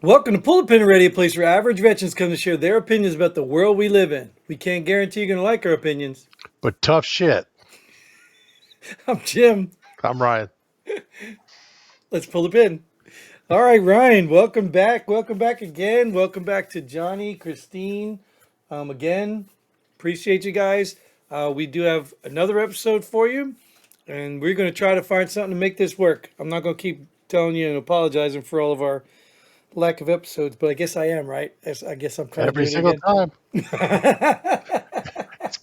Welcome to Pull the Pin Radio, a place where average veterans come to share their opinions about the world we live in. We can't guarantee you're going to like our opinions. But tough shit. I'm Jim. I'm Ryan. Let's pull the pin. All right, Ryan, welcome back. Welcome back again. Welcome back to Johnny, Christine. Again, appreciate you guys. We do have another episode for you, and we're going to try to find something to make this work. I'm not going to keep telling you and apologizing for all of our lack of episodes, but I guess I am, right? I guess I'm kind of Every doing it single again. time.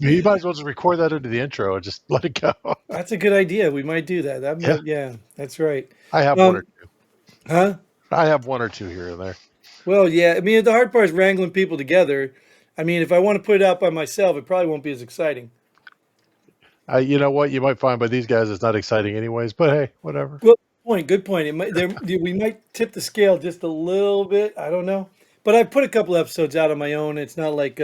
You might as well just record that into the intro and just let it go. That's a good idea. We might do that. That Yeah. might, yeah, that's right. I have one or Um, two. huh? I have one or two here and there. Well, yeah. I mean, the hard part is wrangling people together. I mean, if I want to put it out by myself, it probably won't be as exciting. You know what? You might find by these guys it's not exciting anyways, but hey, whatever. Well, point. Good point. It might, we might tip the scale just a little bit. I don't know, but I put a couple episodes out on my own. It's not like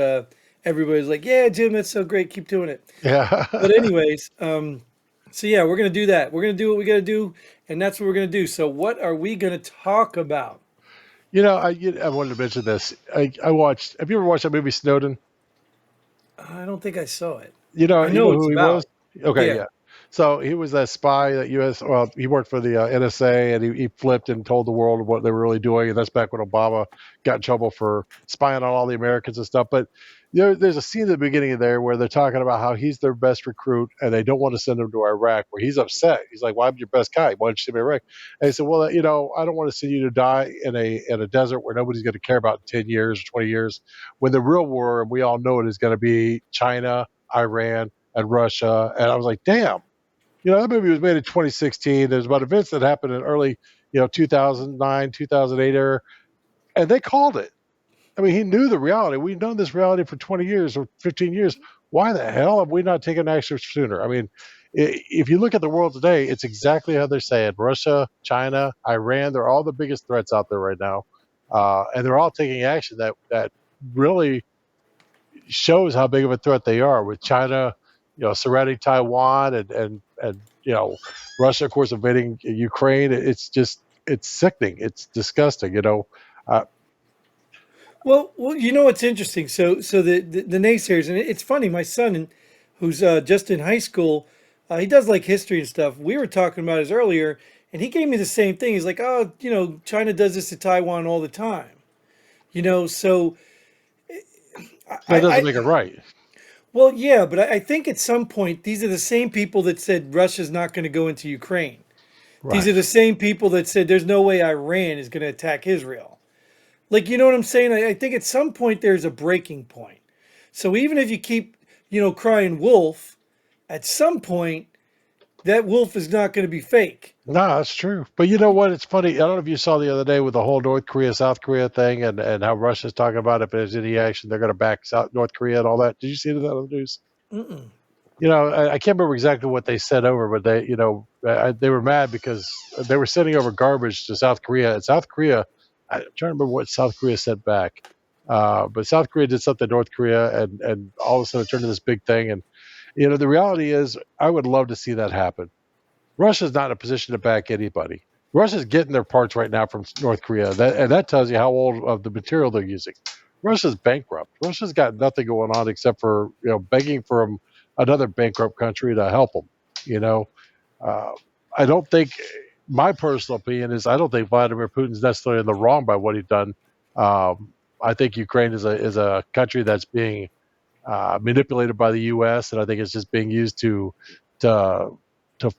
everybody's like, "Yeah, Jim, that's so great. Keep doing it." Yeah. But anyways, so yeah, we're gonna do that. We're gonna do what we gotta do, and that's what we're gonna do. So, what are we gonna talk about? I wanted to mention this. I watched, have you ever watched that movie Snowden? I don't think I saw it. You I know know what it's who he was? about. Okay, Yeah. yeah. So he was that spy that U.S. Well, he worked for the NSA, and he flipped and told the world what they were really doing. And that's back when Obama got in trouble for spying on all the Americans and stuff. But there's a scene at the beginning of there where they're talking about how he's their best recruit, and they don't want to send him to Iraq. Where he's upset. He's like, "Well, I'm your best guy. Why don't you send me to Iraq?" And he said, "Well, I don't want to send you to die in a desert where nobody's going to care about in 10 years or 20 years. When the real war, and we all know it, is going to be China, Iran." And Russia. And I was like, damn, that movie was made in 2016. There's about events that happened in early, 2009, 2008 era, and they called it. I mean, he knew the reality. We've known this reality for 20 years or 15 years. Why the hell have we not taken action sooner? I mean, if you look at the world today, it's exactly how they're saying. Russia, China, Iran, they're all the biggest threats out there right now. And they're all taking action that really shows how big of a threat they are, with China, surrounding Taiwan, and Russia, of course, invading Ukraine. It's sickening. It's disgusting. Well, you know what's interesting? So the naysayers, and it's funny. My son, who's just in high school, he does like history and stuff. We were talking about this earlier, and he gave me the same thing. He's like, "Oh, China does this to Taiwan all the time." So That doesn't I make it right. well, yeah, but I think at some point these are the same people that said Russia's not going to go into Ukraine. These are Right. the same people that said there's no way Iran is going to attack Israel. Like, you know what I'm saying? I think at some point there's a breaking point. So even if you keep, crying wolf, at some point that wolf is not going to be fake. No, that's true. But you know what? It's funny. I don't know if you saw the other day with the whole North Korea, South Korea thing, and how Russia's talking about if there's any action, they're going to back North Korea and all that. Did you see that on the news? Mm-mm. I can't remember exactly what they said over, but they were mad because they were sending over garbage to South Korea, and South Korea, I'm trying to remember what South Korea sent back, but South Korea did something to North Korea, and all of a sudden it turned into this big thing. And the reality is, I would love to see that happen. Russia's not in a position to back anybody. Russia's getting their parts right now from North Korea, and that tells you how old of the material they're using. Russia's bankrupt. Russia's got nothing going on except for begging from another bankrupt country to help them. You know, uh, I don't think, my personal opinion is, I don't think Vladimir Putin's necessarily in the wrong by what he's done. I think Ukraine is a country that's being manipulated by the U.S., and I think it's just being used to to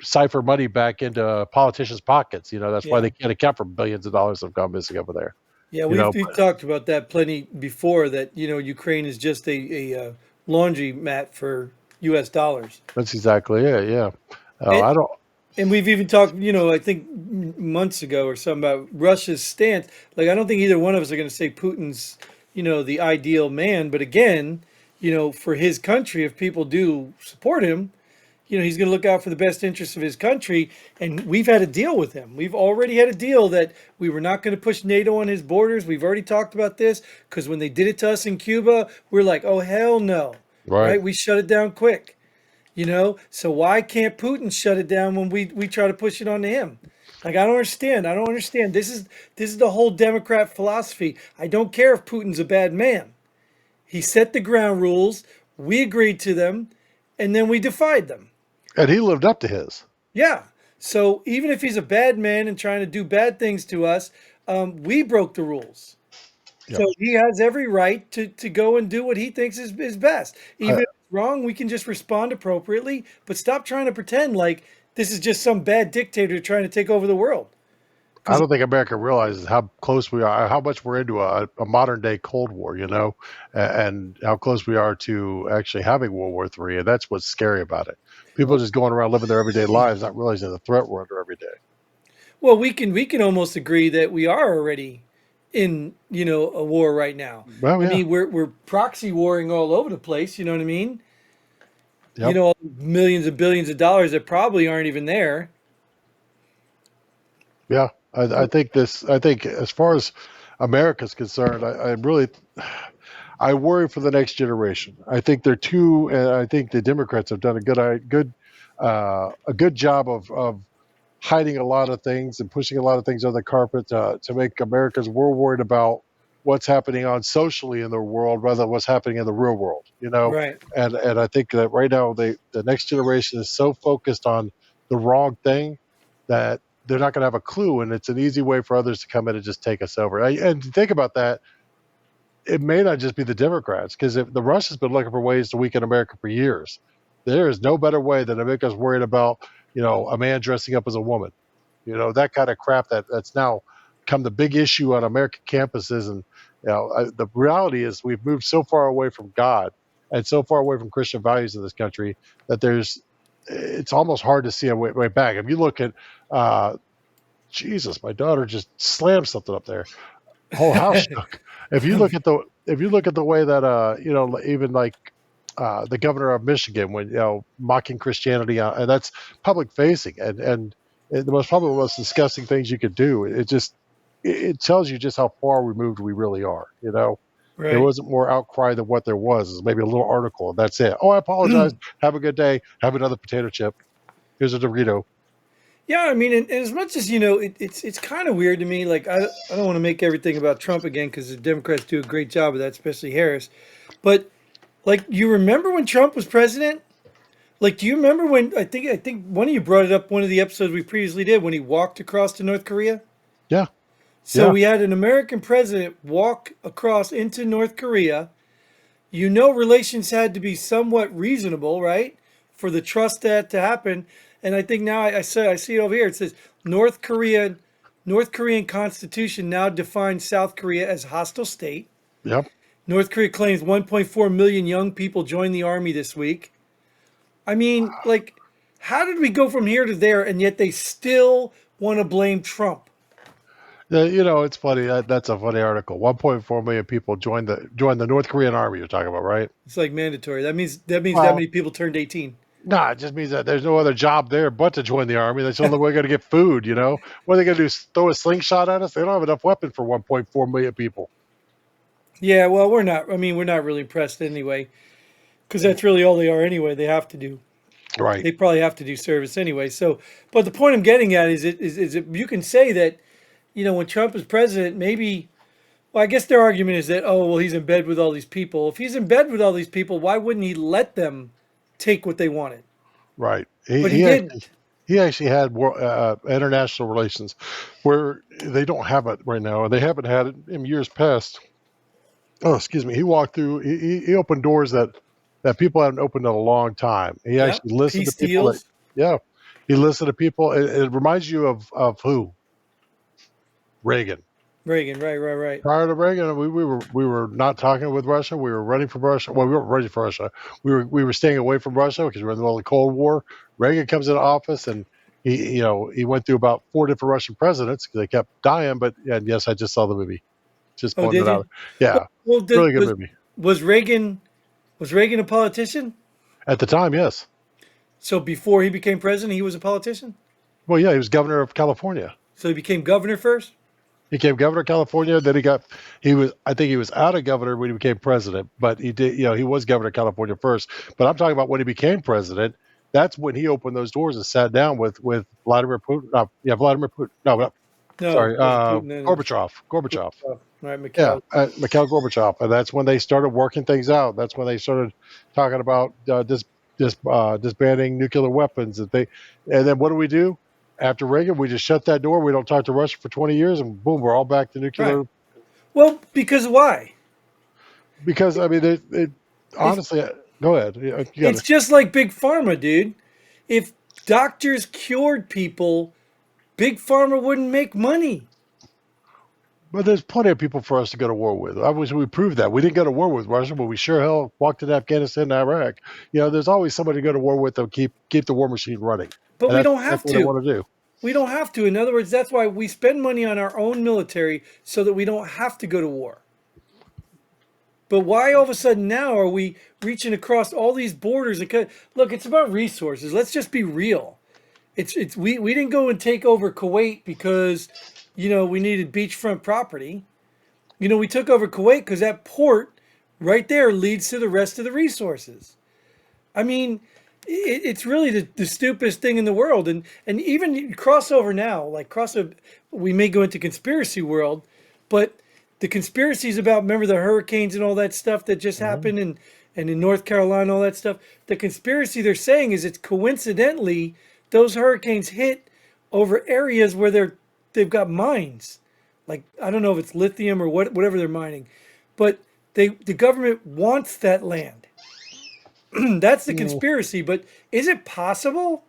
cipher money back into politicians' pockets. That's why Yeah. they can't account for billions of dollars that have gone missing over there. Yeah, You we've, know, we've talked about that plenty before that, Ukraine is just a laundry mat for US dollars. that's exactly it. Yeah. And, I don't. and we've even talked, I think months ago or something about Russia's stance. Like, I don't think either one of us are going to say Putin's, the ideal man. But again, for his country, if people do support him, he's going to look out for the best interests of his country. And we've had a deal with him. We've already had a deal that we were not going to push NATO on his borders. We've already talked about this because when they did it to us in Cuba, we're like, oh, hell no. Right. Right? We shut it down quick. So why can't Putin shut it down when we try to push it onto him? Like I don't understand. I don't understand. This is the whole Democrat philosophy. I don't care if Putin's a bad man. He set the ground rules. We agreed to them, and then we defied them. And he lived up to his. Yeah. So even if he's a bad man and trying to do bad things to us, we broke the rules. So Yep. he has every right to go and do what he thinks is best. I, Even if it's wrong, we can just respond appropriately, but stop trying to pretend like this is just some bad dictator trying to take over the world. I Because don't think America realizes how close we are, how much we're into a modern day Cold War, and how close we are to actually having World War III. And that's what's scary about it. People just going around living their everyday lives, not realizing the threat we're under every day. well, we can almost agree that we are already in a war right now. Well, I yeah. mean, we're proxy warring all over the place. You know what I mean? Yep. Millions and billions of dollars that probably aren't even there. Yeah. I think as far as America's concerned, I really, I worry for the next generation. I think they're too, and I think the Democrats have done a good job of hiding a lot of things and pushing a lot of things under the carpet to make Americans we're worried about what's happening on socially in the world rather than what's happening in the real world, Right. and I think that right now the next generation is so focused on the wrong thing that they're not going to have a clue, and it's an easy way for others to come in and just take us over. And think about that, it may not just be the Democrats, because if the Russians been looking for ways to weaken America for years, there is no better way than to make us worried about a man dressing up as a woman, that kind of crap that's now become the big issue on American campuses. And the reality is we've moved so far away from God and so far away from Christian values in this country that it's almost hard to see a way back. If you look at Jesus, my daughter just slammed something up there, whole house shook. If you look at the way that even like the governor of Michigan, when mocking Christianity, and that's public facing, and the most disgusting things you could do. It tells you just how far removed we really are. There Right. wasn't more outcry than what there was. Is maybe a little article, and that's it. Oh, I apologize. Have a good day. Have another potato chip. Here's a Dorito. Yeah, I mean, and as much as it's kind of weird to me. Like, I don't want to make everything about Trump again because the Democrats do a great job of that, especially Harris. But like, you remember when Trump was president? Like, do you remember when I think one of you brought it up one of the episodes we previously did when he walked across to North Korea? Yeah, So yeah, we had an American president walk across into North Korea. Relations had to be somewhat reasonable, right? For the trust that to happen. And I think now I see it over here. It says North Korean Constitution now defines South Korea as hostile state. yep. North Korea claims 1.4 million young people joined the army this week. I mean, like, how did we go from here to there, and yet they still want to blame Trump? Yeah, it's funny. That's a funny article. 1.4 million people joined the North Korean army. You're talking about, right? It's like mandatory. That means that Well, many people turned 18. nah, it just means that there's no other job there but to join the army. That's the only way they're going to get food. What are they going to do? Throw a slingshot at us? They don't have enough weapons for 1.4 million people. Yeah, well, we're not. I mean, we're not really impressed anyway, because that's really all they are anyway. They have to do. Right, They probably have to do service anyway. So, but the point I'm getting at is you can say that when Trump is president, maybe. Well, I guess their argument is that well he's in bed with all these people. If he's in bed with all these people, why wouldn't he let them take what they wanted? right. But he didn't. He actually had international relations where they don't have it right now, and they haven't had it in years past. Oh, excuse me. He walked through. He opened doors that people haven't opened in a long time. He Yeah, actually listened to peace people that, deals. yeah, he listened to people. It reminds you of who? Reagan. Reagan, right, right, right. Prior to Reagan, we were not talking with Russia. We were running from Russia. Well, we weren't running from Russia. We were staying away from Russia because we were in the middle of the Cold War. Reagan comes into office, and he went through about 4 different Russian presidents because they kept dying. But and yes, I just saw the movie. Just Oh, pointing did it you? out. Yeah, Well, really good movie. was Reagan a politician? At the time, yes. So before he became president, he was a politician. Well, yeah, he was governor of California. So he became governor first. He became governor of California. Then I think he was out of governor when he became president, but he was governor of California first. But I'm talking about when he became president. That's when he opened those doors and sat down with Vladimir Putin. Vladimir Putin. No, No, sorry, it wasn't Putin then. It was Gorbachev. right, Yeah, Mikhail. Mikhail Gorbachev, and that's when they started working things out. That's when they started talking about disbanding nuclear weapons. And then what do we do after Reagan? We just shut that door. We don't talk to Russia for 20 years, and boom, we're all back to Right. nuclear. Well, because why? Because I mean, It's honestly, go ahead. You got it's to. just like big pharma, dude. If doctors cured people, big pharma wouldn't make money. But there's plenty of people for us to go to war with. I wish we proved that. We didn't go to war with Russia, but we sure hell walked into Afghanistan and Iraq. There's always somebody to go to war with to keep the war machine running, But and we that's don't that's have what they to. want to do. We don't have to. In other words, that's why we spend money on our own military so that we don't have to go to war. But why all of a sudden now are we reaching across all these borders? Look, it's about resources. Let's just be real. We didn't go and take over Kuwait because we needed beachfront property. We took over Kuwait because that port right there leads to the rest of the resources. I mean, it's really the stupidest thing in the world. And even crossover now, like crossover, we may go into conspiracy world, but the conspiracies about, remember the hurricanes and all that stuff that just Mhm. happened and in North Carolina, all that stuff. The conspiracy they're saying is it's coincidentally those hurricanes hit over areas where they've got mines. Like I don't know if it's lithium or whatever they're mining, but the government wants that land. That's the Mm. conspiracy, but is it possible?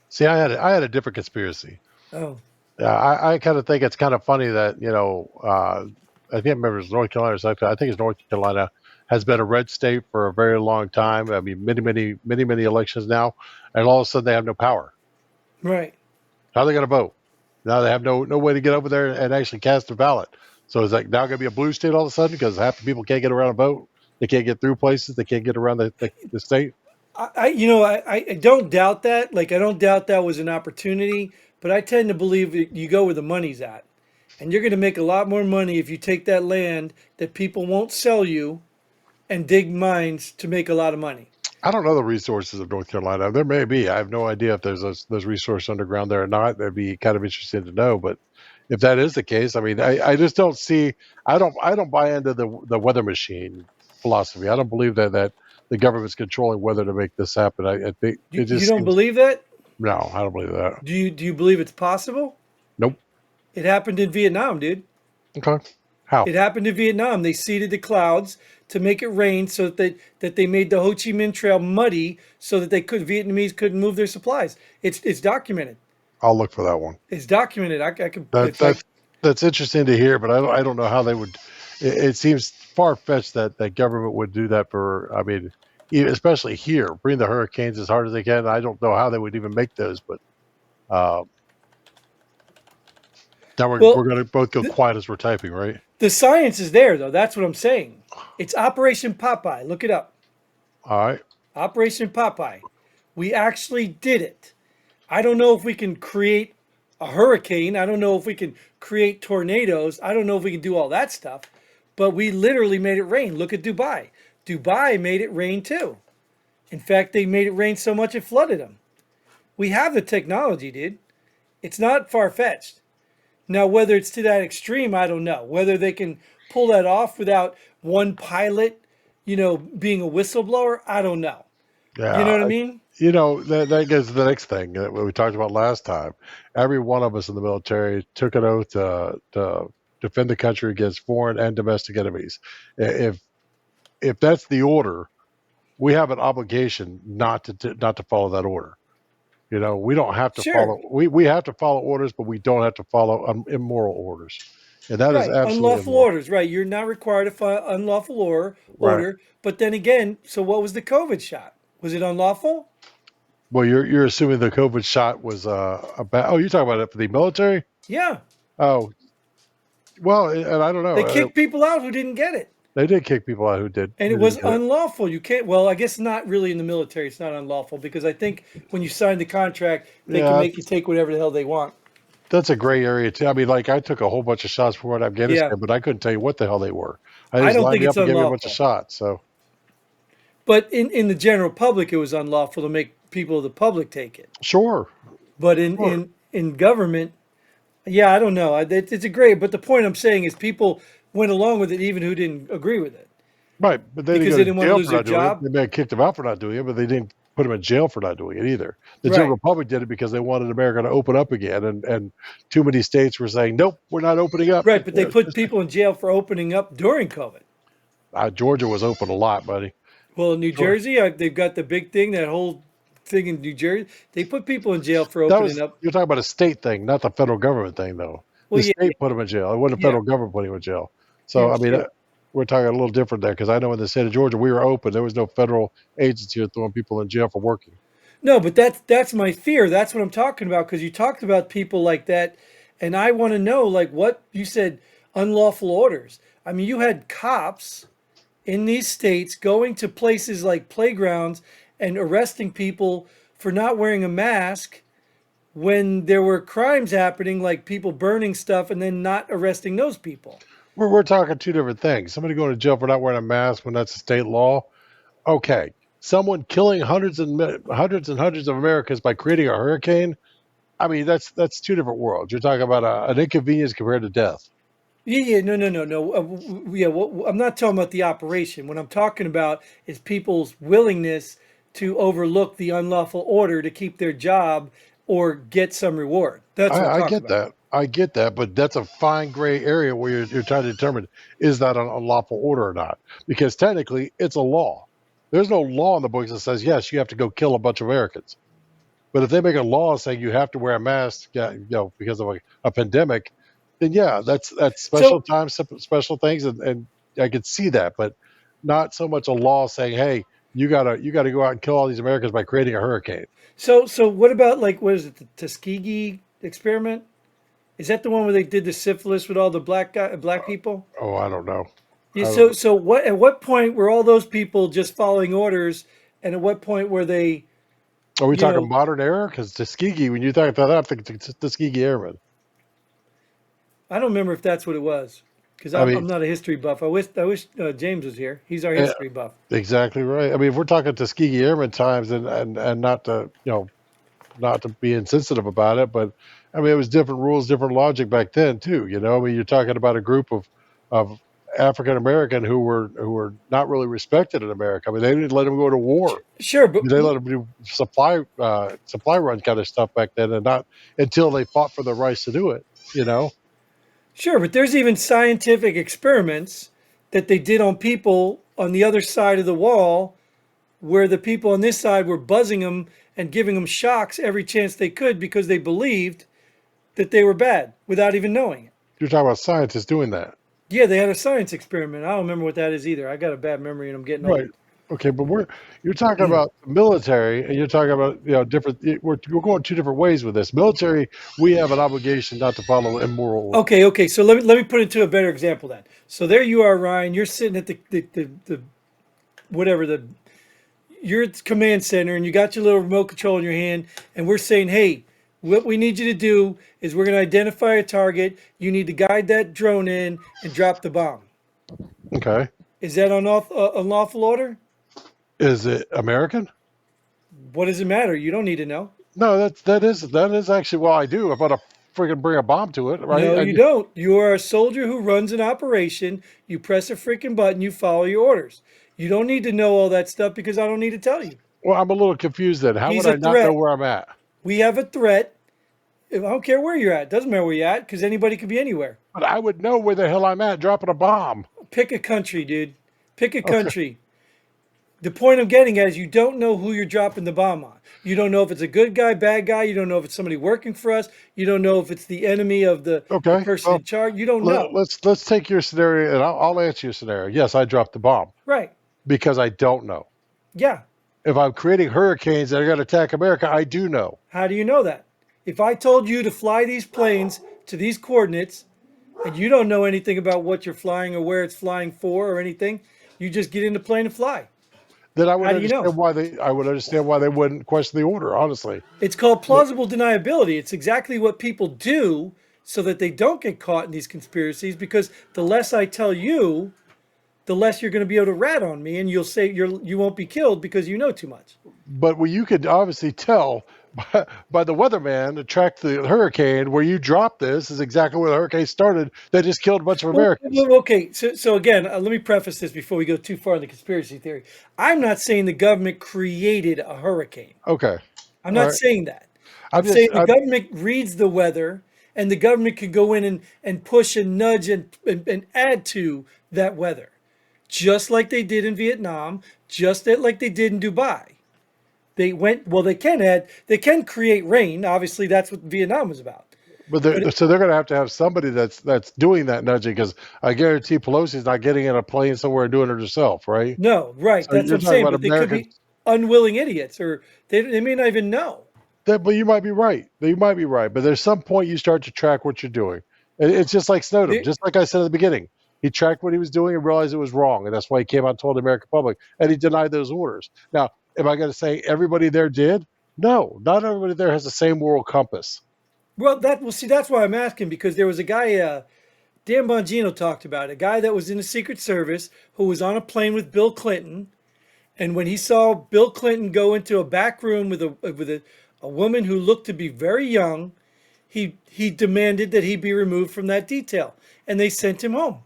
See, I had a different conspiracy. Oh, Yeah, I kind of think it's kind of funny that I can't remember if it's North Carolina or South Carolina. I think it's North Carolina has been a red state for a very long time. I mean, many elections now, and all of a sudden they have no power. right. How are they going to vote? Now they have no way to get over there and actually cast a ballot. So is that now going to be a blue state all of a sudden because half the people can't get around and vote? They can't get through places. They can't get around the state. I don't doubt that. Like, I don't doubt that was an opportunity, but I tend to believe that you go where the money's at. And you're going to make a lot more money if you take that land that people won't sell you and dig mines to make a lot of money. I don't know the resources of North Carolina. There may be. I have no idea if there's those resources underground there or not. That'd be kind of interesting to know. But if that is the case, I mean, I just don't see. I don't buy into the weather machine philosophy. I don't believe that the government's controlling weather to make this happen. I think it You just don't seems believe that? no. I don't believe that. Do you believe it's possible? Nope. It happened in Vietnam, dude. Okay. How? It happened in Vietnam. They seeded the clouds to make it rain so that they made the Ho Chi Minh Trail muddy so that Vietnamese couldn't move their supplies. It's documented. I'll look for that one. It's documented. I could That if I that's that's interesting to hear, but I don't know how they would. It seems far fetched that government would do that for. I mean, especially here, bring the hurricanes as hard as they can. I don't know how they would even make those, but uh, now we're well going to both go the, quiet as we're typing, right? the science is there though. That's what I'm saying. It's Operation Popeye. Look it up. All right. Operation Popeye. We actually did it. I don't know if we can create a hurricane. I don't know if we can create tornadoes. I don't know if we can do all that stuff. But we literally made it rain. Look at Dubai. Dubai made it rain too. In fact, they made it rain so much it flooded them. We have the technology, dude. It's not far fetched. Now, whether it's to that extreme, I don't know. Whether they can pull that off without one pilot, being a whistleblower, I don't know. You know Yeah. what I mean? That goes to the next thing that we talked about last time. Every one of us in the military took an oath to defend the country against foreign and domestic enemies. If that's the order, we have an obligation not to follow that order. We don't have to Sure. follow. We have to follow orders, but we don't have to follow immoral orders, and that is Right. absolutely Unlawful immoral. orders. Right. You're not required to follow unlawful Right. order. But then again, so what was the COVID shot? Was it unlawful? Well, you're assuming the COVID shot was a bad. Oh, you're talking about it for the military? Yeah. Oh, well, and I don't know. They kicked people out who didn't get it. They did kick people out who did And who it was didn't get it. unlawful. You can't, well, I guess not really in the military. It's not unlawful because I think when you sign the contract, they can Yeah, make you take whatever the hell they want. that's a gray area too. I mean, like I took a whole bunch of shots before in Yeah. Afghanistan, but I couldn't tell you what the hell they were. I I just don't lined think me it's up and gave me a bunch of unlawful. shots. So But in the general public, it was unlawful to make people of the public take it. Sure, But sure. in government, yeah, I don't know. It's a great. But the point I'm saying is people went along with it even who didn't agree with it Right, but they didn't because go they to didn't want to jail lose for their not doing it. job. They may have kicked him out for not doing it, but they didn't put him in jail for not doing it either. The Right. general public did it because they wanted America to open up again, and too many states were saying, "Nope, we're not opening up." Right. But they put people in jail for opening up during COVID. Georgia was open a lot, buddy. Well, in New Sure. Jersey, they've got the big thing, that whole thing in New Jersey. They put people in jail for That opening was up. you're talking about a state thing, not the federal government thing, though. Well, The yeah, state put him in jail. It wasn't the yeah, federal government putting him in jail. yeah, So, I mean, sure. we're talking a little different there because I know in the state of Georgia we were open. There was no federal agency throwing people in jail for working. No, but that's my fear. That's what I'm talking about because you talked about people like that, and I want to know like what you said, unlawful orders. I mean, you had cops in these states going to places like playgrounds and arresting people for not wearing a mask when there were crimes happening, like people burning stuff, and then not arresting those people. We're talking two different things. Somebody going to jail for not wearing a mask when that's a state law. Okay. Someone killing hundreds and hundreds of Americans by creating a hurricane. I mean, that's two different worlds. You're talking about an inconvenience compared to death. Yeah, yeah, no, no, no, no. Yeah, well, I'm not talking about the operation. What I'm talking about is people's willingness to overlook the unlawful order to keep their job or get some reward. That's what I'm I talking get about. that. I get that, but that's a fine gray area where you're trying to determine is that an unlawful order or not? Because technically, it's a law. There's no law in the books that says yes, you have to go kill a bunch of Americans. But if they make a law saying you have to wear a mask, yeah, because of a pandemic, then yeah, that's special So, times, special things, and I could see that, but not so much a law saying, hey, you gotta go out and kill all these Americans by creating a hurricane. so what about like what is it, the Tuskegee experiment? Is that the one where they did the syphilis with all the black people? Oh, I don't know. Yeah. I don't know. So what? At what point were all those people just following orders, and at what point were they? Are we You talking know, modern era? Because Tuskegee, when you talk about that, I think it's Tuskegee Airmen. I don't remember if that's what it was because I I'm mean, not a history buff. I wish James was here. He's our eh, history buff. exactly right. I mean, if we're talking Tuskegee Airmen times, and not to not to be insensitive about it, but I mean, it was different rules, different logic back then too. I mean, you're talking about a group of African American who were not really respected in America. I mean, they didn't let them go to war. Sure, I mean, they let them do supply run kind of stuff back then, and not until they fought for the rights to do it. You know, sure, but there's even scientific experiments that they did on people on the other side of the wall, where the people on this side were buzzing them and giving them shocks every chance they could because they believed that they were bad without even knowing it. you're talking about scientists doing that, Yeah, they had a science experiment. I don't remember what that is either. I got a bad memory and I'm getting right? old. Okay, but you're talking about the military, and you're talking about different. We're going two different ways with this. Military, we have an obligation not to follow immoral orders. Okay, okay. So let me put it to a better example then. So there you are, Ryan. You're sitting at the whatever the you're at the command center and you got your little remote control in your hand, and we're saying, hey, what we need you to do is we're going to identify a target. You need to guide that drone in and drop the bomb. Okay, Is that unlawful order? is it American? What does it matter? You don't need to know. No, that is actually well, I do. If I want to freaking bring a bomb to it, right? No, you don't. You are a soldier who runs an operation. You press a freaking button. You follow your orders. You don't need to know all that stuff because I don't need to tell you. Well, I'm a little confused then. How He's would a I not know threat. where I'm at? We have a threat. I don't care where you're at. Doesn't matter where you're at because anybody could be anywhere. But I would know where the hell I'm at dropping a bomb. Pick a country, dude. Pick a Okay. country. The point I'm getting at is you don't know who you're dropping the bomb on. You don't know if it's a good guy, bad guy. You don't know if it's somebody working for us. You don't know if it's the enemy of the Okay. person Well, in charge. You don't know. let's take your scenario, and I'll answer your scenario. Yes, I dropped the bomb Right. because I don't know. Yeah. If I'm creating hurricanes that are going to attack America, I do know. How do you know that? If I told you to fly these planes to these coordinates and you don't know anything about what you're flying or where it's flying for or anything, you just get in the plane and fly. Then How do you know? I would understand why they wouldn't question the order. Honestly, It's called plausible deniability. It's exactly what people do so that they don't get caught in these conspiracies because the less I tell you, the less you're going to be able to rat on me, and you won't be killed because you know too much. But what you could obviously tell by the weatherman to track the hurricane where you dropped this is exactly where the hurricane started. That just killed a bunch of Americans. Okay, so again, let me preface this before we go too far in the conspiracy theory. I'm not saying the government created a hurricane. Okay, I'm all not right. saying that. I'm I'm saying just the government reads the weather, and the government can go in and push and nudge and add to that weather, just like they did in Vietnam, like they did in Dubai. They can create rain. Obviously, that's what Vietnam was about. But But so they're going to have somebody that's doing that nudging, because I guarantee Pelosi's not getting in a plane somewhere and doing it herself, right? no, right, So that's you're what I'm talking saying. about But they could Americans. be unwilling idiots, or they may not even know. But you might be right. You might be right. But there's some point you start to track what you're doing. It's just like Snowden. They, Just like I said at the beginning, he tracked what he was doing and realized it was wrong, and that's why he came out and told the American public, and he denied those orders. Now, am I going to say everybody there did? No, not everybody there has the same moral compass. see, that's why I'm asking, because there was a guy, Dan Bongino talked about it, a guy that was in the Secret Service who was on a plane with Bill Clinton, and when he saw Bill Clinton go into a back room with a woman who looked to be very young, he demanded that he be removed from that detail, and they sent him home.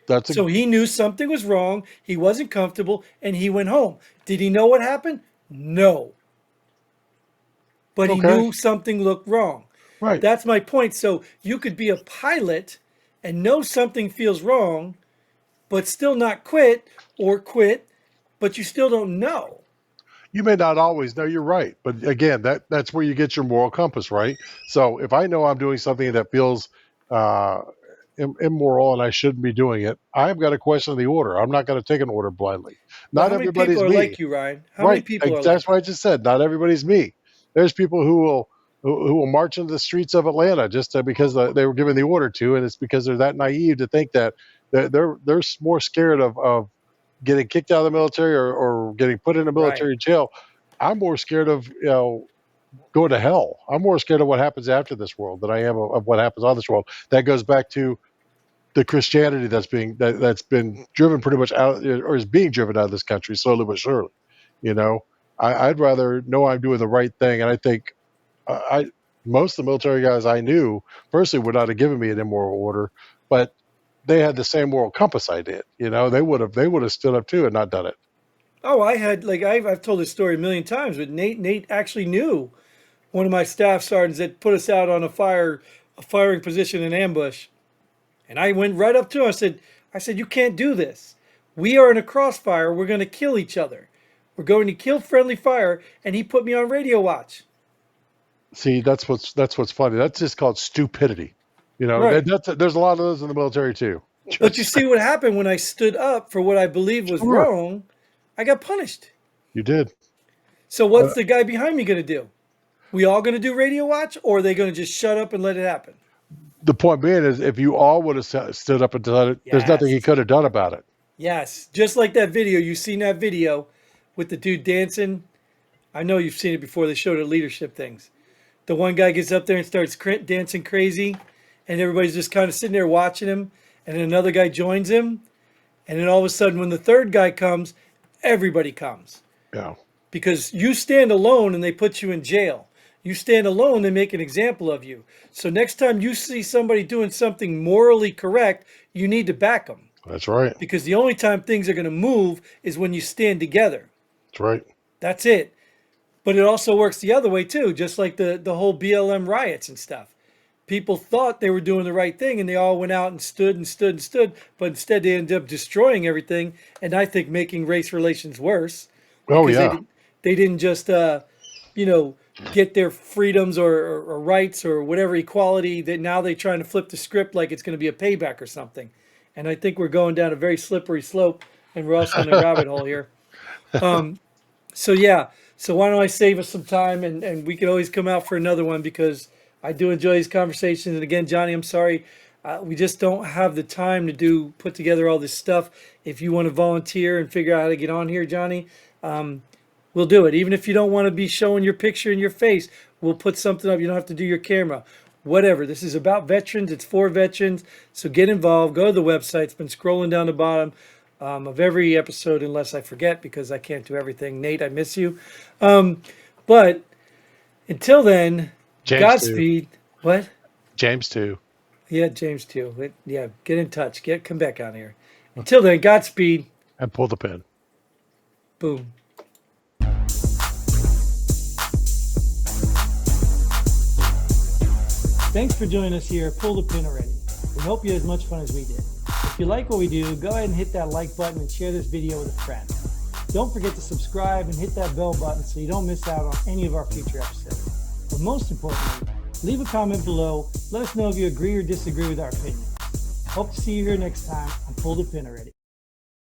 That's a So he knew something was wrong. He wasn't comfortable, and he went home. Did he know what happened? No, but he okay, knew something looked wrong. right. That's my point. So you could be a pilot and know something feels wrong, but still not quit, or quit, but you still don't know. You may not always know, you're right, but again, that's where you get your moral compass, right? So if I know I'm doing something that feels uh, immoral and I shouldn't be doing it, I've got to question the order. I'm not going to take an order blindly. But Not how many people everybody's are me, like you, Ryan? How many right? people are That's like what you? I just said. Not everybody's me. There's people who will march into the streets of Atlanta just because they were given the order to, and it's because they're that naive to think that they're more scared of getting kicked out of the military, or getting put in a Right. military jail. I'm more scared of going to hell. I'm more scared of what happens after this world than I am of what happens on this world. That goes back to the Christianity that's been driven pretty much out, or is being driven out of this country slowly but surely. You know, I'd rather know I'm doing the right thing, and I think I most of the military guys I knew personally would not have given me an immoral order, but they had the same moral compass I did. You know, they would have stood up too and not done it. Oh, I had like I've told this story a million times, but Nate actually knew one of my staff sergeants that put us out on a firing position in ambush, and I went right up to him. I said, you can't do this. We are in a crossfire. We're going to kill each other. We're going to kill friendly fire, and he put me on radio watch. See, that's what's funny. That's just called stupidity. You know, Right. there's a lot of those in the military too. But you Just see what happened when I stood up for what I believe was sure, wrong? I got punished. you did. So Uh, what's the guy behind me going to do? We all going to do radio watch, or are they going to just shut up and let it happen? the point being is, if you all would have stood up and done it, there's nothing he Yes. could have done about it. Yes. Just like that video. You've seen that video with the dude dancing. I know you've seen it before. They showed it at leadership things. The one guy gets up there and starts dancing crazy, and everybody's just kind of sitting there watching him. And then another guy joins him. And then all of a sudden, when the third guy comes, everybody comes. Yeah, Because you stand alone and they put you in jail. You stand alone, they make an example of you. So next time you see somebody doing something morally correct, you need to back them. that's right. Because the only time things are going to move is when you stand together. That's right. That's it. But it also works the other way too, just like the whole BLM riots and stuff. People thought they were doing the right thing and they all went out and stood and stood and stood, but instead they ended up destroying everything, and I think making race relations worse, Oh because yeah, they didn't just you know get their freedoms or rights or whatever equality, that now they're trying to flip the script like it's going to be a payback or something. And I think we're going down a very slippery slope, and we're also in a rabbit hole here. So yeah, so why don't I save us some time, and we can always come out for another one, because I do enjoy these conversations. And again, Johnny, I'm sorry, we just don't have the time to put together all this stuff. If you want to volunteer and figure out how to get on here, Johnny, we'll do it. Even if you don't want to be showing your picture and your face, we'll put something up. You don't have to do your camera. Whatever. This is about veterans. It's for veterans. So get involved. Go to the website. It's been scrolling down the bottom. of every episode, unless I forget, because I can't do everything. Nate, I miss you. But until then, James too. Godspeed. What? James too. Yeah, James too. Yeah, get in touch. Come back on here. Until then, Godspeed. And pull the pin. Boom. Thanks for joining us here at Pull the Pin Already. We hope you had as much fun as we did. If you like what we do, go ahead and hit that like button and share this video with a friend. Don't forget to subscribe and hit that bell button so you don't miss out on any of our future episodes. But most importantly, leave a comment below. Let us know if you agree or disagree with our opinion. Hope to see you here next time on Pull the Pin Already.